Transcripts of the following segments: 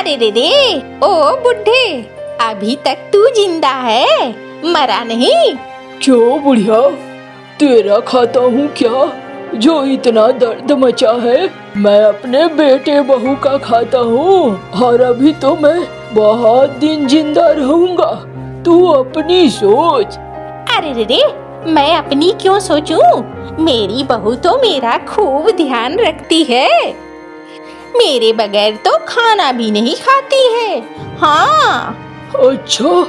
अरे रे रे, ओ बुढ़े, अभी तक तू जिंदा है, मरा नहीं। क्यों बुढ़िया, तेरा खाता हूँ क्या जो इतना दर्द मचा है? मैं अपने बेटे बहू का खाता हूँ और अभी तो मैं बहुत दिन जिंदा रहूंगा। तू अपनी सोच। अरे रे रे, मैं अपनी क्यों सोचूं? मेरी बहू तो मेरा खूब ध्यान रखती है, मेरे बगैर तो खाना भी नहीं खाती है। हाँ। अच्छा,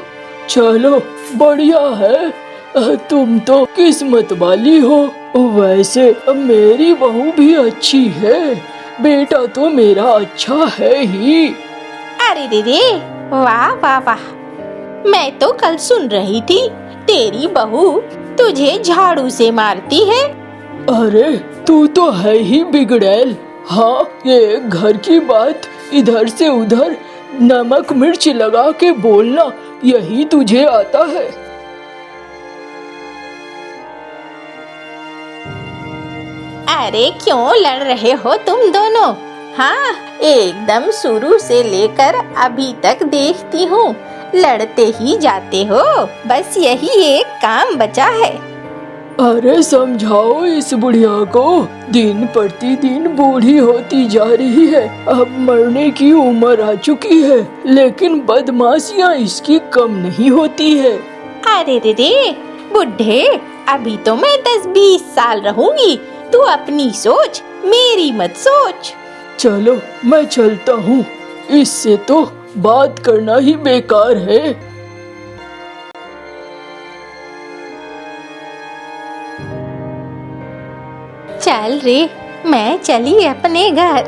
चलो बढ़िया है, तुम तो किस्मत वाली हो। वैसे मेरी बहू भी अच्छी है, बेटा तो मेरा अच्छा है ही। अरे रे रे, वाह वाह वाह, मैं तो कल सुन रही थी तेरी बहू तुझे झाड़ू से मारती है। अरे तू तो है ही बिगड़ैल। हाँ, ये घर की बात इधर से उधर नमक मिर्च लगा के बोलना, यही तुझे आता है। अरे क्यों लड़ रहे हो तुम दोनों? हाँ, एकदम शुरू से लेकर अभी तक देखती हूँ, लड़ते ही जाते हो, बस यही एक काम बचा है। अरे समझाओ इस बुढ़िया को, दिन प्रतिदिन बूढ़ी होती जा रही है, अब मरने की उम्र आ चुकी है, लेकिन बदमाशियाँ इसकी कम नहीं होती है। अरे रे रे बुढ़े, अभी तो मैं 10-20 साल रहूंगी, तू अपनी सोच, मेरी मत सोच। चलो मैं चलता हूँ, इससे तो बात करना ही बेकार है। चल रे, मैं चली अपने घर।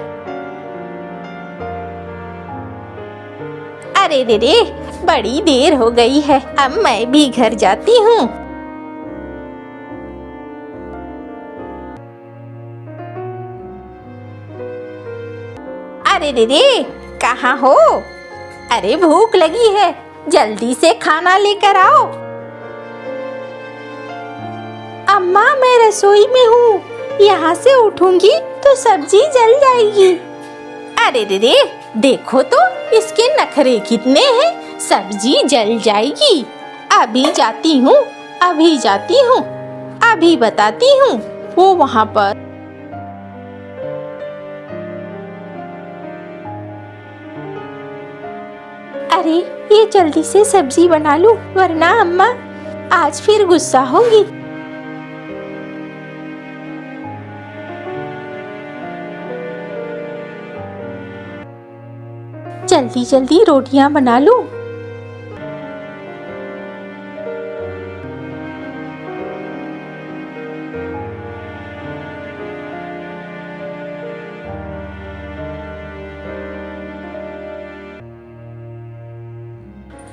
अरे रे रे, बड़ी देर हो गई है, अब मैं भी घर जाती हूँ। अरे रे रे, कहाँ हो? अरे भूख लगी है, जल्दी से खाना लेकर आओ। अम्मा मैं रसोई में हूँ, यहाँ से उठूंगी तो सब्जी जल जाएगी। अरे रे रे, देखो तो इसके नखरे कितने हैं, सब्जी जल जाएगी। अभी जाती हूँ, अभी जाती हूँ, अभी बताती हूँ। वो वहाँ पर अरे ये जल्दी से सब्जी बना लूं, वरना अम्मा आज फिर गुस्सा होंगी। जल्दी जल्दी रोटियां बना लूं।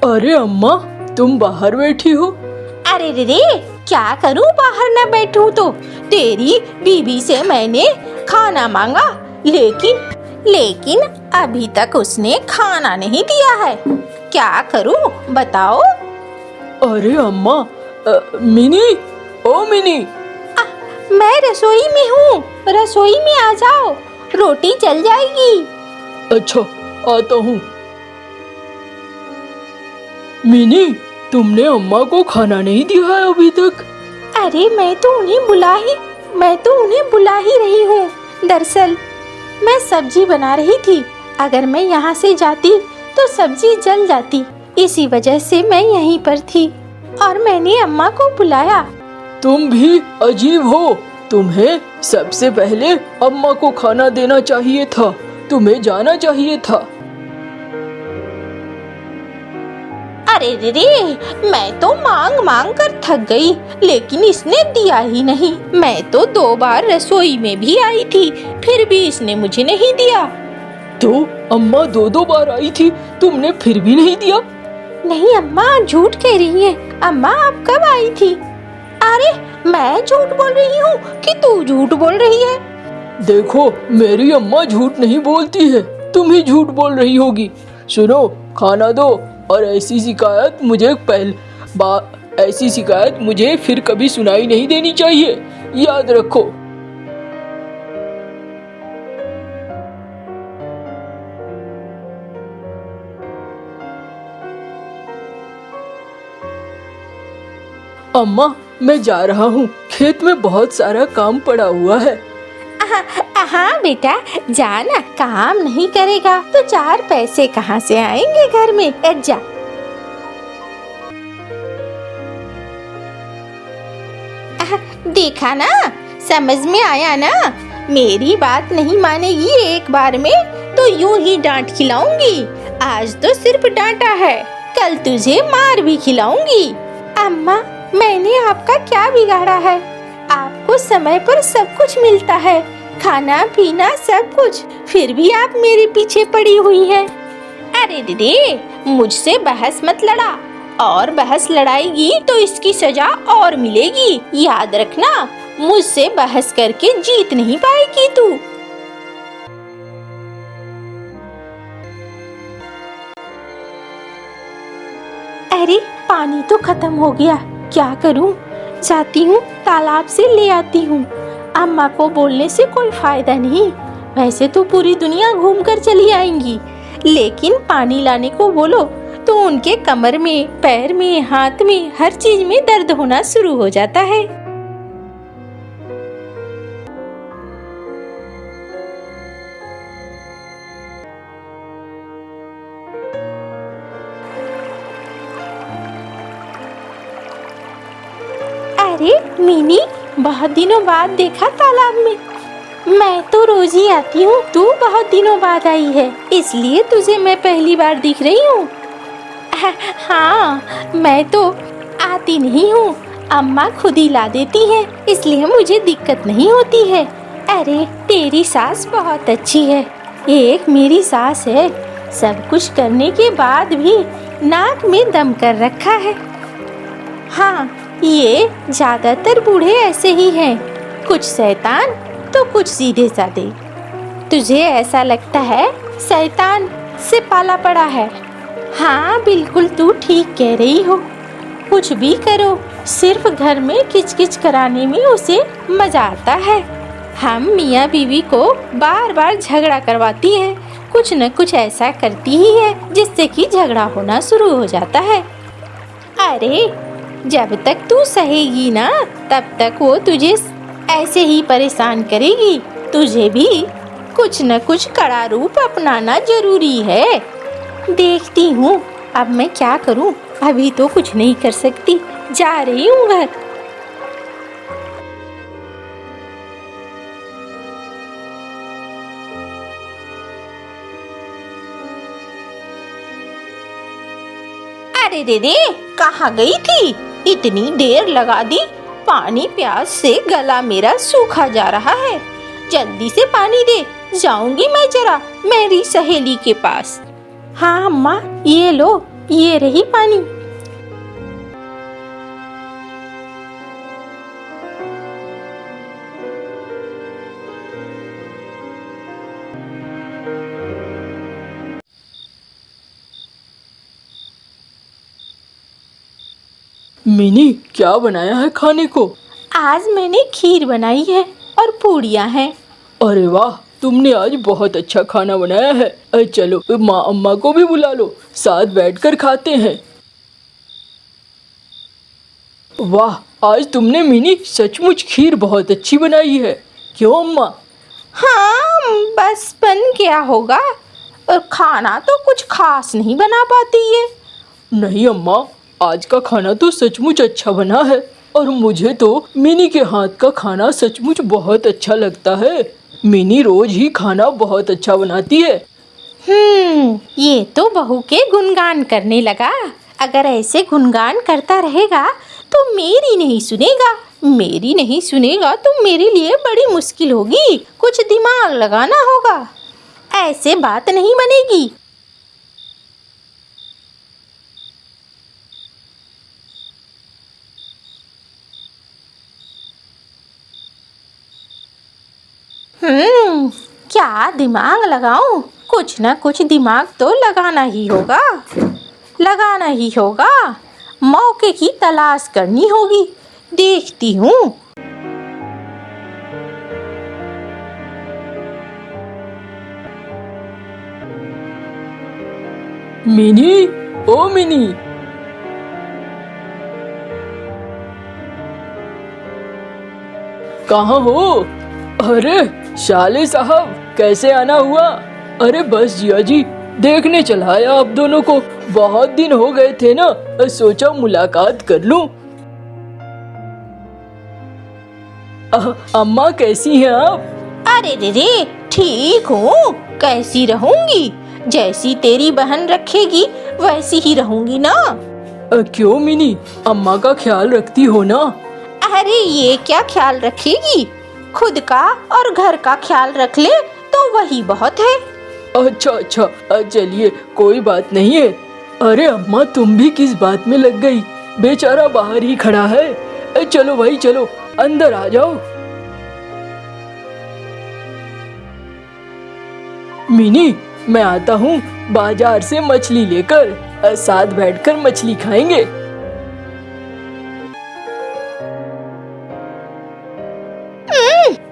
अरे अम्मा, तुम बाहर बैठी हो? अरे रे रे, क्या करूं बाहर न बैठूं तो? तेरी बीबी से मैंने खाना मांगा, लेकिन अभी तक उसने खाना नहीं दिया है। क्या करूं बताओ? अरे अम्मा, मिनी, ओ मिनी। मैं रसोई में हूँ, रसोई में आ जाओ, रोटी जल जाएगी। अच्छा, आता हूँ। मिनी, तुमने अम्मा को खाना नहीं दिया है अभी तक? अरे मैं तो उन्हें बुला ही रही हूँ। दरअसल मैं सब्जी बना रही थी, अगर मैं यहाँ से जाती तो सब्जी जल जाती, इसी वजह से मैं यहीं पर थी और मैंने अम्मा को बुलाया। तुम भी अजीब हो, तुम्हें सबसे पहले अम्मा को खाना देना चाहिए था, तुम्हें जाना चाहिए था। अरे रे रे, मैं तो मांग मांग कर थक गई, लेकिन इसने दिया ही नहीं। मैं तो 2 बार रसोई में भी आई थी, फिर भी इसने मुझे नहीं दिया। तो अम्मा 2 बार आई थी, तुमने फिर भी नहीं दिया? नहीं अम्मा, झूठ कह रही है। अम्मा आप कब आई थी? अरे मैं झूठ बोल रही हूँ कि तू झूठ बोल रही है? देखो, मेरी अम्मा झूठ नहीं बोलती है, तुम ही झूठ बोल रही होगी। सुनो, खाना दो, और ऐसी शिकायत मुझे फिर कभी सुनाई नहीं देनी चाहिए, याद रखो। अम्मा मैं जा रहा हूँ, खेत में बहुत सारा काम पड़ा हुआ है। हाँ बेटा, जाना, काम नहीं करेगा तो चार पैसे कहाँ से आएंगे घर में। जा। देखा ना, समझ में आया ना? मेरी बात नहीं मानेगी एक बार में तो यूं ही डांट खिलाऊंगी। आज तो सिर्फ डांटा है, कल तुझे मार भी खिलाऊंगी। अम्मा, मैंने आपका क्या बिगाड़ा है? आपको समय पर सब कुछ मिलता है, खाना पीना सब कुछ, फिर भी आप मेरे पीछे पड़ी हुई हैं। अरे दीदी, मुझसे बहस मत लड़ा, और बहस लड़ाएगी तो इसकी सजा और मिलेगी। याद रखना, मुझसे बहस करके जीत नहीं पाएगी तू। अरे पानी तो खत्म हो गया, क्या करूं? जाती हूँ तालाब से ले आती हूँ। अम्मा को बोलने से कोई फायदा नहीं, वैसे तो पूरी दुनिया घूम कर चली आएंगी, लेकिन पानी लाने को बोलो तो उनके कमर में, पैर में, हाथ में, हर चीज में दर्द होना शुरू हो जाता है। अरे मिनी, बहुत दिनों बाद देखा तालाब में। मैं तो रोज ही आती हूँ, तू बहुत दिनों बाद आई है, इसलिए तुझे मैं पहली बार दिख रही हूँ। हाँ, मैं तो आती नहीं हूँ, अम्मा खुद ही ला देती है, इसलिए मुझे दिक्कत नहीं होती है। अरे तेरी सास बहुत अच्छी है, एक मेरी सास है, सब कुछ करने के बाद भी नाक में दम कर रखा है। हाँ, ये ज्यादातर बूढ़े ऐसे ही हैं, कुछ शैतान तो कुछ सीधे साधे। तुझे ऐसा लगता है शैतान से पाला पड़ा है? हाँ बिल्कुल, तू ठीक कह रही हो। कुछ भी करो, सिर्फ घर में किचकिच कराने में उसे मजा आता है। हम मियाँ बीवी को बार बार झगड़ा करवाती है, कुछ न कुछ ऐसा करती ही है जिससे कि झगड़ा होना शुरू हो जाता है। अरे जब तक तू सहेगी ना, तब तक वो तुझे ऐसे ही परेशान करेगी। तुझे भी कुछ न कुछ कड़ा रूप अपनाना जरूरी है। देखती हूँ अब मैं क्या करूँ, अभी तो कुछ नहीं कर सकती, जा रही हूँ घर। अरे दीदी, कहाँ गई थी? इतनी देर लगा दी, पानी प्यास से गला मेरा सूखा जा रहा है। जल्दी से पानी दे, जाऊंगी मैं जरा मेरी सहेली के पास। हाँ अम्मा, ये लो, ये रही पानी। मिनी, क्या बनाया है खाने को? आज मैंने खीर बनाई है और पूड़ियाँ हैं। अरे वाह, तुमने आज बहुत अच्छा खाना बनाया है। चलो माँ अम्मा को भी बुला लो, साथ बैठकर खाते हैं। वाह, आज तुमने मिनी सचमुच खीर बहुत अच्छी बनाई है। क्यों अम्मा? हाँ, बस बन क्या होगा, खाना तो कुछ खास नहीं बना पाती है। नहीं अम्मा, आज का खाना तो सचमुच अच्छा बना है, और मुझे तो मिनी के हाथ का खाना सचमुच बहुत अच्छा लगता है। मिनी रोज ही खाना बहुत अच्छा बनाती है। ये तो बहू के गुणगान करने लगा। अगर ऐसे गुणगान करता रहेगा तो मेरी नहीं सुनेगा, मेरी नहीं सुनेगा तो मेरे लिए बड़ी मुश्किल होगी। कुछ दिमाग लगाना होगा, ऐसे बात नहीं बनेगी। क्या दिमाग लगाऊं? कुछ ना कुछ दिमाग तो लगाना ही होगा, लगाना ही होगा। मौके की तलाश करनी होगी, देखती हूँ। मिनी, ओ मिनी। कहाँ हो? अरे शाले साहब, कैसे आना हुआ? अरे बस जिया जी, देखने चला आया आप दोनों को। बहुत दिन हो गए थे ना, सोचा मुलाकात कर लूं। अम्मा कैसी हैं आप? अरे रे रे, ठीक हूँ। कैसी रहूंगी? जैसी तेरी बहन रखेगी वैसी ही रहूंगी ना। क्यों मिनी, अम्मा का ख्याल रखती हो ना? अरे ये क्या ख्याल रखेगी, खुद का और घर का ख्याल रख ले तो वही बहुत है। अच्छा अच्छा, चलिए कोई बात नहीं है। अरे अम्मा, तुम भी किस बात में लग गई? बेचारा बाहर ही खड़ा है। चलो भाई चलो, अंदर आ जाओ। मिनी, मैं आता हूँ बाजार से मछली लेकर, साथ बैठकर मछली खाएंगे।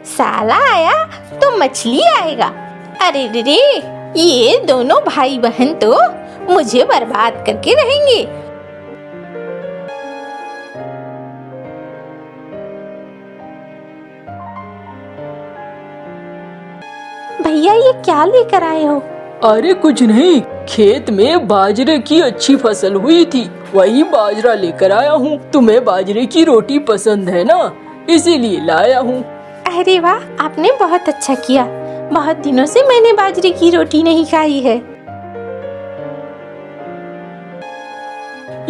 साला आया तो मछली आएगा। अरे रे रे, ये दोनों भाई बहन तो मुझे बर्बाद करके रहेंगे। भैया ये क्या लेकर आए हो? अरे कुछ नहीं, खेत में बाजरे की अच्छी फसल हुई थी, वही बाजरा लेकर आया हूँ। तुम्हें बाजरे की रोटी पसंद है ना, इसीलिए लाया हूँ। अरे वाह, आपने बहुत अच्छा किया। बहुत दिनों से मैंने बाजरे की रोटी नहीं खाई है।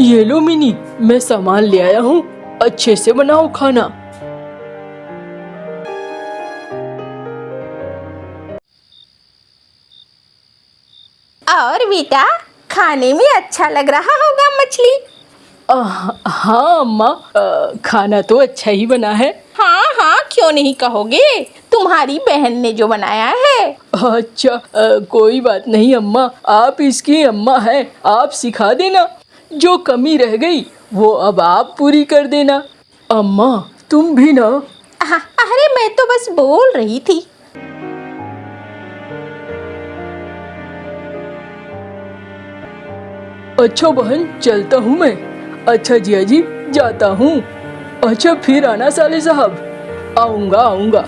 ये लो मिनी, मैं सामान ले आया हूँ, अच्छे से बनाओ खाना। और बेटा, खाने में अच्छा लग रहा होगा मछली। हाँ अम्मा, खाना तो अच्छा ही बना है। हाँ हाँ, क्यों नहीं कहोगे, तुम्हारी बहन ने जो बनाया है। अच्छा, कोई बात नहीं अम्मा, आप इसकी अम्मा हैं, आप सिखा देना। जो कमी रह गई वो अब आप पूरी कर देना। अम्मा तुम भी ना। अरे मैं तो बस बोल रही थी। अच्छा बहन, चलता हूँ मैं। अच्छा जिया जी, जाता हूँ। अच्छा फिर आना साले साहब। आऊंगा आऊंगा।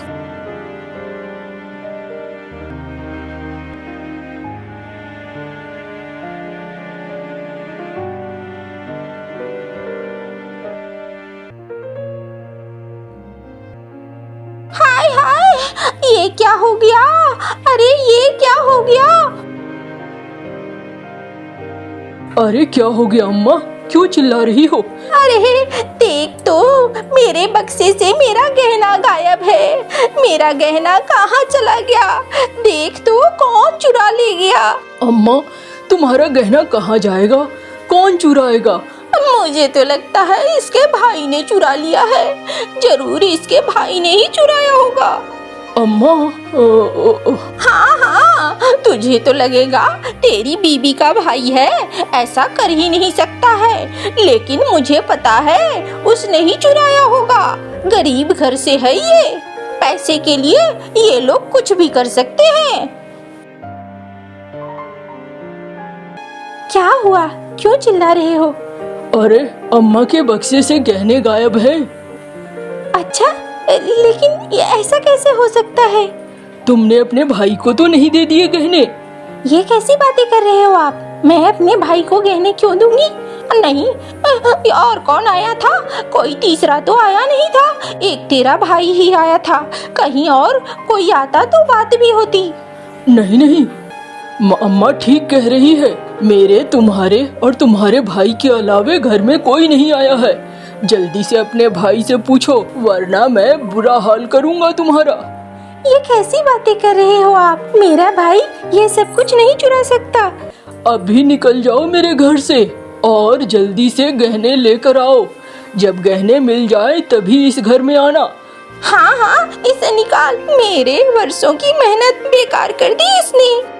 हाय हाय, ये क्या हो गया? अरे ये क्या हो गया? अरे क्या हो गया अम्मा, क्यों चिल्ला रही हो? अरे देख तो, मेरे बक्से से मेरा गहना गायब है। मेरा गहना कहाँ चला गया? देख तो, कौन चुरा ले गया? अम्मा तुम्हारा गहना कहाँ जाएगा, कौन चुराएगा? मुझे तो लगता है इसके भाई ने चुरा लिया है। जरूर इसके भाई ने ही चुराया होगा। अम्मा हाँ हाँ, तुझे तो लगेगा तेरी बीबी का भाई है, ऐसा कर ही नहीं सकता है। लेकिन मुझे पता है उसने ही चुराया होगा। गरीब घर से है ये, पैसे के लिए ये लोग कुछ भी कर सकते हैं। क्या हुआ, क्यों चिल्ला रहे हो? अरे अम्मा के बक्से से गहने गायब हैं। अच्छा, लेकिन ये ऐसा कैसे हो सकता है? तुमने अपने भाई को तो नहीं दे दिए गहने? ये कैसी बातें कर रहे हो आप? मैं अपने भाई को गहने क्यों दूंगी? नहीं, और कौन आया था? कोई तीसरा तो आया नहीं था, एक तेरा भाई ही आया था। कहीं और कोई आता तो बात भी होती। नहीं नहीं, अम्मा ठीक कह रही है। मेरे, तुम्हारे और तुम्हारे भाई के अलावे घर में कोई नहीं आया है। जल्दी से अपने भाई से पूछो, वरना मैं बुरा हाल करूंगा तुम्हारा। ये कैसी बातें कर रहे हो आप? मेरा भाई ये सब कुछ नहीं चुरा सकता। अभी निकल जाओ मेरे घर से और जल्दी से गहने लेकर आओ। जब गहने मिल जाए तभी इस घर में आना। हाँ हाँ, इसे निकाल। मेरे वर्षों की मेहनत बेकार कर दी इसने।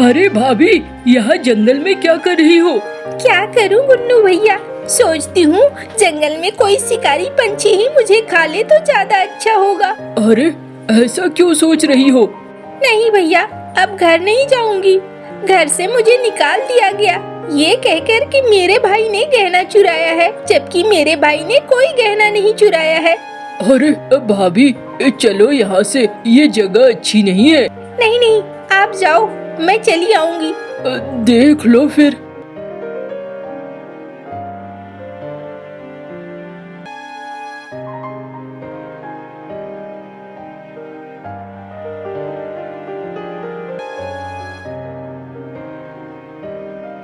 अरे भाभी, यहाँ जंगल में क्या कर रही हो? क्या करूं गुन्नू भैया, सोचती हूँ जंगल में कोई शिकारी पंछी ही मुझे खा ले तो ज्यादा अच्छा होगा। अरे ऐसा क्यों सोच रही हो? नहीं भैया, अब घर नहीं जाऊंगी। घर से मुझे निकाल दिया गया ये कहकर कि मेरे भाई ने गहना चुराया है, जबकि मेरे भाई ने कोई गहना नहीं चुराया है। अरे भाभी चलो यहाँ से, ये जगह अच्छी नहीं है। नहीं नहीं, आप जाओ, मैं चली आऊंगी। देख लो फिर।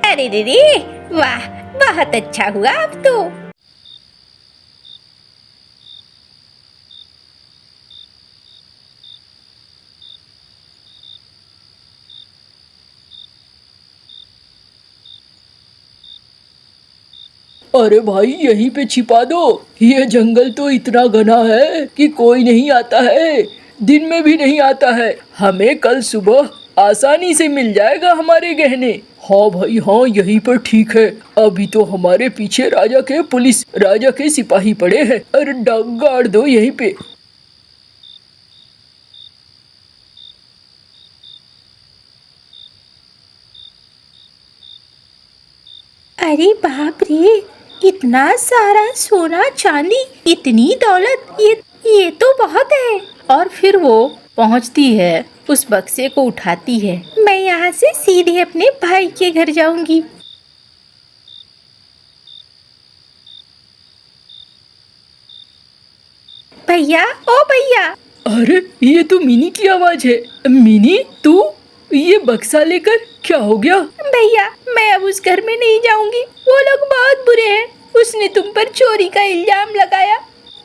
अरे रे रे, वाह, बहुत अच्छा हुआ अब तो। अरे भाई यहीं पे छिपा दो, ये जंगल तो इतना घना है कि कोई नहीं आता है, दिन में भी नहीं आता है। हमें कल सुबह आसानी से मिल जाएगा हमारे गहने। हाँ भाई हाँ, यहीं पर ठीक है। अभी तो हमारे पीछे राजा के सिपाही पड़े हैं। अरे गाड़ दो यहीं पे। अरे बाप रे, इतना सारा सोना चांदी, इतनी दौलत, ये तो बहुत है। और फिर वो पहुंचती है, उस बक्से को उठाती है। मैं यहाँ से सीधे अपने भाई के घर जाऊंगी। भैया, ओ भैया। अरे ये तो मिनी की आवाज है। मिनी तू ये बक्सा लेकर क्या हो गया? भैया, मैं अब उस घर में नहीं जाऊंगी, वो लोग बहुत बुरे हैं। उसने तुम पर चोरी का इल्जाम लगाया।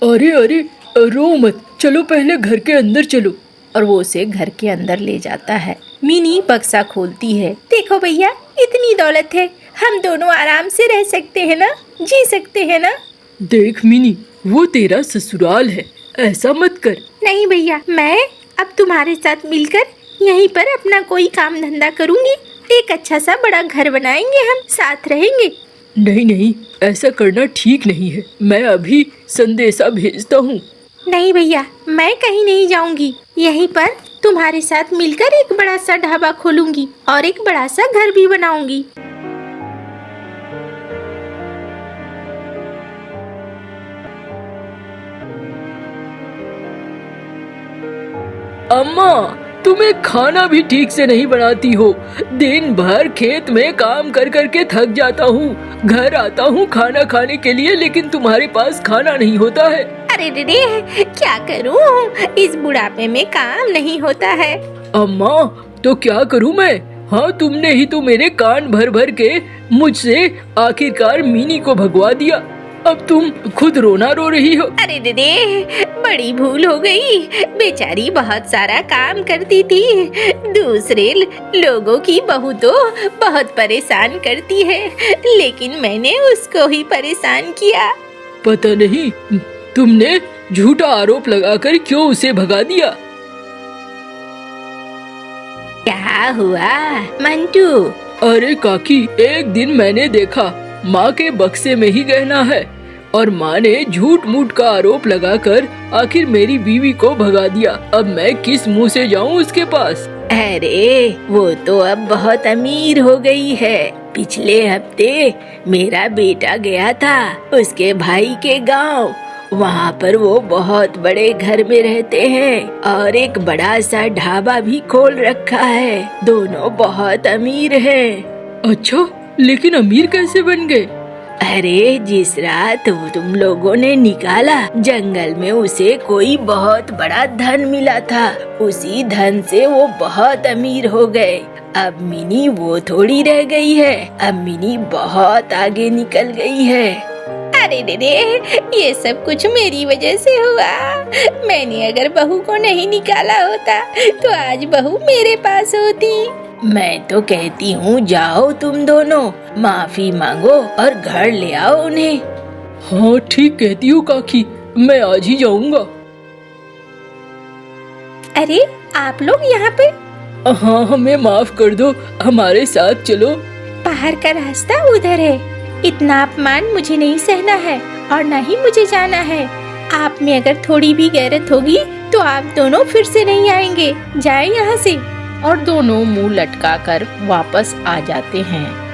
अरे अरे रो मत, चलो पहले घर के अंदर चलो। और वो उसे घर के अंदर ले जाता है। मिनी बक्सा खोलती है। देखो भैया, इतनी दौलत है, हम दोनों आराम से रह सकते हैं ना, जी सकते हैं ना। देख मिनी, वो तेरा ससुराल है, ऐसा मत कर। नहीं भैया, मैं अब तुम्हारे साथ मिलकर यहीं पर अपना कोई काम धंधा करूंगी। एक अच्छा सा बड़ा घर बनाएंगे, हम साथ रहेंगे। नहीं नहीं, ऐसा करना ठीक नहीं है। मैं अभी संदेशा भेजता हूँ। नहीं भैया, मैं कहीं नहीं जाऊंगी, यहीं पर तुम्हारे साथ मिलकर एक बड़ा सा ढाबा खोलूंगी और एक बड़ा सा घर भी बनाऊंगी। अम्मा, तुम्हें खाना भी ठीक से नहीं बनाती हो। दिन भर खेत में काम कर कर के थक जाता हूँ, घर आता हूँ खाना खाने के लिए, लेकिन तुम्हारे पास खाना नहीं होता है। अरे रे, क्या करूँ, इस बुढ़ापे में काम नहीं होता है। अम्मा, तो क्या करूँ मैं? हाँ, तुमने ही तो मेरे कान भर भर के मुझसे आखिरकार मिनी को भगवा दिया। अब तुम खुद रोना रो रही हो। अरे रे, बड़ी भूल हो गई। बेचारी बहुत सारा काम करती थी, दूसरे लोगों की बहू तो बहुत परेशान करती है, लेकिन मैंने उसको ही परेशान किया। पता नहीं तुमने झूठा आरोप लगाकर क्यों उसे भगा दिया। क्या हुआ मंटू? अरे काकी, एक दिन मैंने देखा माँ के बक्से में ही गहना है और माँ ने झूठ मूठ का आरोप लगाकर आखिर मेरी बीवी को भगा दिया। अब मैं किस मुंह से जाऊँ उसके पास? अरे वो तो अब बहुत अमीर हो गई है। पिछले हफ्ते मेरा बेटा गया था उसके भाई के गांव। वहाँ पर वो बहुत बड़े घर में रहते हैं और एक बड़ा सा ढाबा भी खोल रखा है। दोनों बहुत अमीर हैं। अच्छा, लेकिन अमीर कैसे बन गए? अरे जिस रात वो तुम लोगों ने निकाला, जंगल में उसे कोई बहुत बड़ा धन मिला था। उसी धन से वो बहुत अमीर हो गए। अब मिनी वो थोड़ी रह गई है, अब मिनी बहुत आगे निकल गई है। अरे रे, ये सब कुछ मेरी वजह से हुआ। मैंने अगर बहू को नहीं निकाला होता तो आज बहू मेरे पास होती। मैं तो कहती हूँ जाओ तुम दोनों, माफी मांगो और घर ले आओ उन्हें। हाँ ठीक कहती हो काकी, मैं आज ही जाऊँगा। अरे आप लोग यहाँ पे? हाँ, हमें माफ कर दो, हमारे साथ चलो। बाहर का रास्ता उधर है, इतना अपमान मुझे नहीं सहना है और न ही मुझे जाना है। आप में अगर थोड़ी भी गैरत होगी तो आप दोनों फिर से नहीं आएंगे। जाए यहाँ से। और दोनों मुंह लटकाकर वापस आ जाते हैं।